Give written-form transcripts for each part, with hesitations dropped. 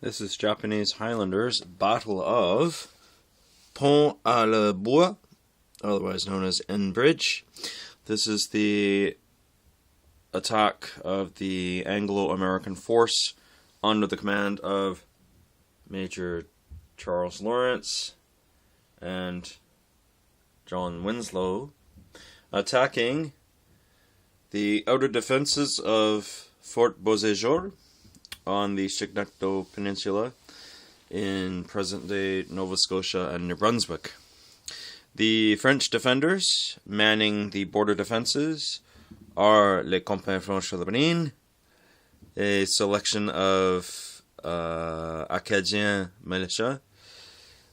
This is Japanese Highlanders Battle of Pont à la Buot, otherwise known as N Bridge. This is the attack of the Anglo-American force under the command of Major Charles Lawrence and John Winslow, attacking the outer defenses of Fort Beauséjour on the Chignecto Peninsula in present-day Nova Scotia and New Brunswick. The French defenders manning the border defenses are les Compagnies Franches de Benin, a selection of Acadian militia.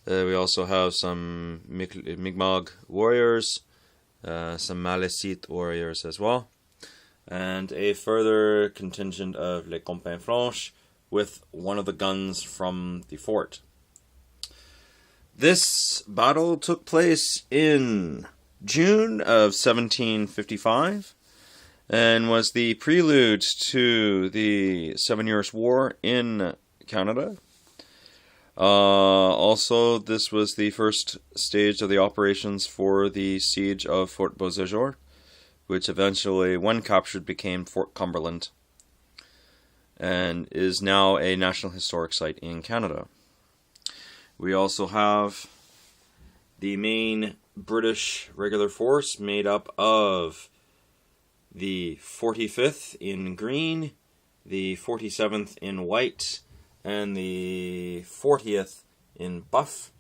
We also have some Mi'kmaq warriors, some Malecite warriors as well, and a further contingent of les Compagnies Franches with one of the guns from the fort. This battle took place in June of 1755 and was the prelude to the 7 Years' War in Canada. Also, this was the first stage of the operations for the siege of Fort Beauséjour, which eventually, when captured, became Fort Cumberland and is now a National Historic Site in Canada. We also have the main British regular force made up of the 45th in green, the 47th in white, and the 40th in buff,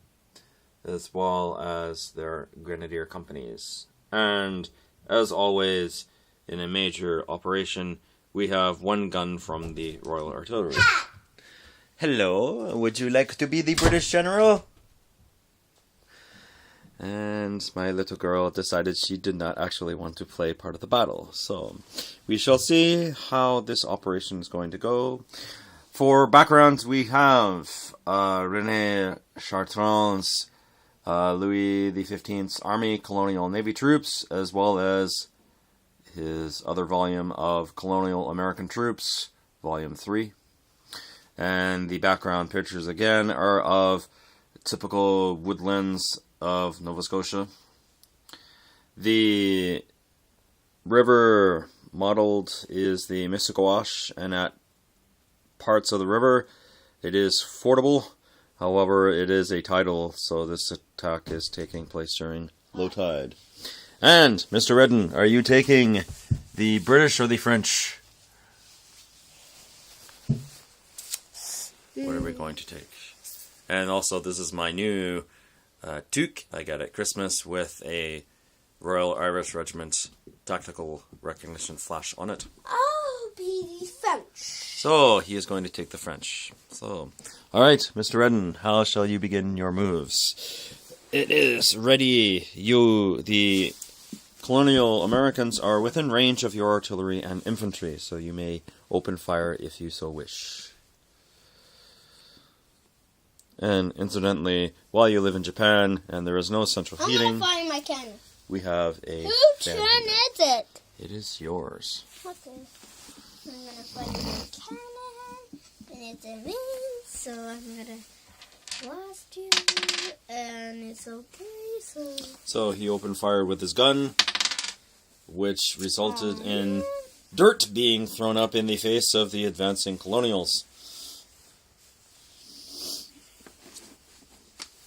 as well as their grenadier companies. And as always, in a major operation, we have one gun from the Royal Artillery. Hello, would you like to be the British General? And my little girl decided she did not actually want to play part of the battle. So we shall see how this operation is going to go. For backgrounds, we have René Chartrand's Louis XV's Army, Colonial, Navy troops, as well as his other volume of Colonial American Troops, Volume 3. And the background pictures, again, are of typical woodlands of Nova Scotia. The river modeled is the Mississauga, and at parts of the river it is fordable. However, it is a tidal, so this attack is taking place during low tide. And, Mr. Redden, are you taking the British or the French? What are we going to take? And also, this is my new toque I got at Christmas with a Royal Irish Regiment tactical recognition flash on it. I'll be the French. So, he is going to take the French. So, alright, Mr. Redden, how shall you begin your moves? It is ready. You, the Colonial Americans, are within range of your artillery and infantry, so you may open fire if you so wish. And incidentally, while you live in Japan and there is no central heating, I'm gonna find my cannon. We have a Whose turn is it? It is yours. Okay. I'm gonna find my cannon, and it's a me, so I'm gonna blast you, and it's okay, So he opened fire with his gun, which resulted in dirt being thrown up in the face of the advancing Colonials.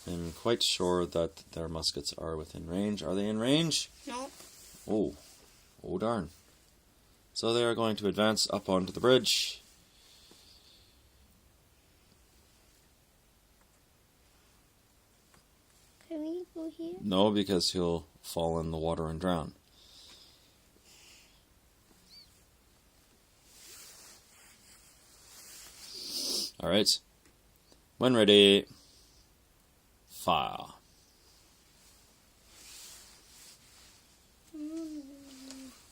I'm quite sure that their muskets are within range. Are they in range? No. Oh darn. So they are going to advance up onto the bridge. Can we go here? No, because he'll fall in the water and drown. Alright. When ready, fire.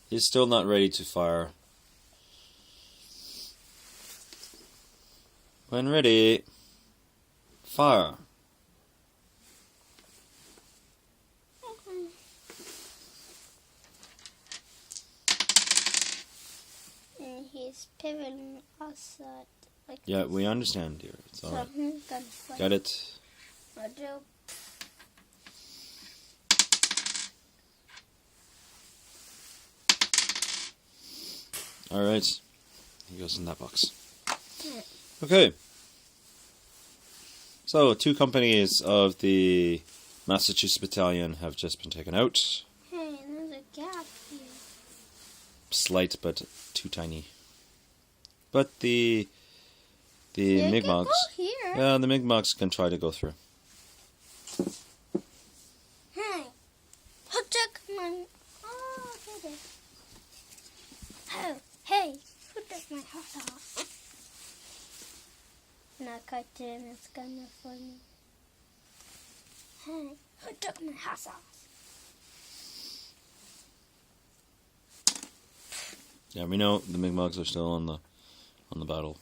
He's still not ready to fire. When ready, fire. And he's pivoting outside. Like Yeah, we understand, dear. It's so alright. I'm gonna fight. Got it. I'll do. Alright. He goes in that box. Yeah. Okay. So, 2 companies of the Massachusetts Battalion have just been taken out. Hey, there's a gap here. Slight, but too tiny. But the You can Mi'kmaq, go here. yeah, the Mi'kmaq can try to go through. Hey, who took my... Oh, did it. Oh, hey, who took my hot off? Not cartoon, it's kind of funny. Hey, who took my hot off? Yeah, we know the Mi'kmaq are still on the battle.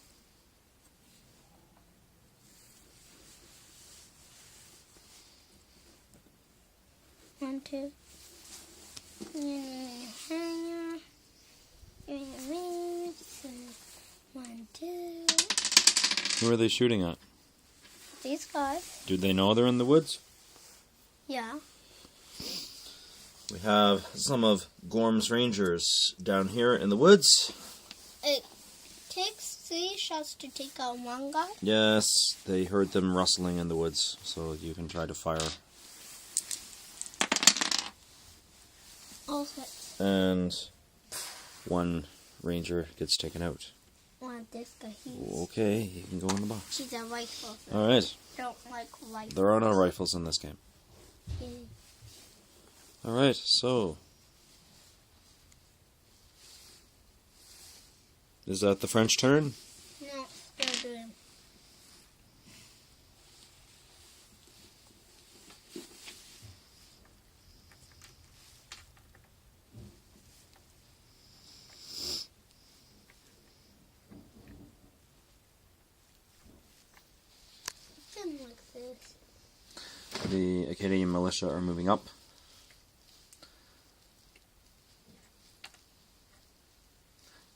One, two. One, two. Who are they shooting at? These guys. Do they know they're in the woods? Yeah. We have some of Gorm's Rangers down here in the woods. It takes 3 shots to take out one guy. Yes, they heard them rustling in the woods, so you can try to fire. All hits. And 1 ranger gets taken out. One, this guy. Okay, he can go in the box. He's a rifle. Alright, Don't like rifles. there are no rifles in this game. Yeah. Alright, so... Is that the French turn? No, they're doing. Something like this. The Acadie militia are moving up.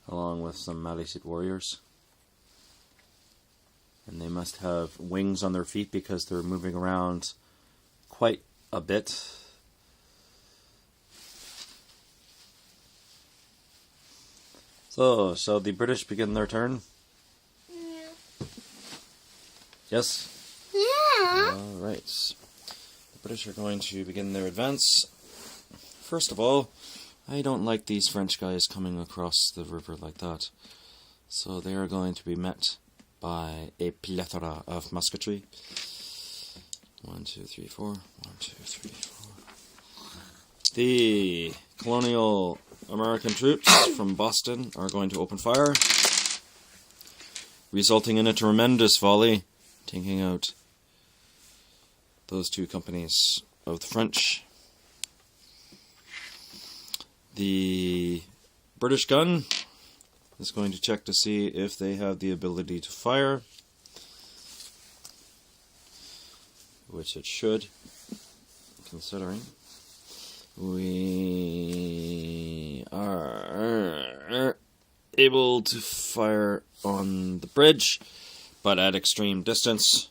Along with some Maliseet warriors. And they must have wings on their feet because they're moving around quite a bit. So, shall the British begin their turn? Yeah. Yes? Yeah. Alright. The British are going to begin their advance. First of all, I don't like these French guys coming across the river like that. So they are going to be met by a plethora of musketry. 1, 2, 3, 4. 1, 2, 3, 4. The Colonial American troops from Boston are going to open fire, resulting in a tremendous volley, taking out those 2 companies of the French. The British gun is going to check to see if they have the ability to fire, which it should, considering we are able to fire on the bridge, but at extreme distance.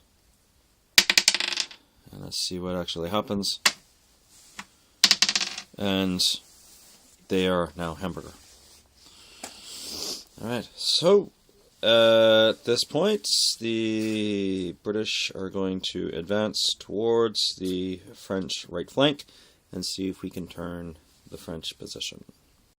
And let's see what actually happens. And they are now hamburger. Alright, so at this point, the British are going to advance towards the French right flank and see if we can turn the French position.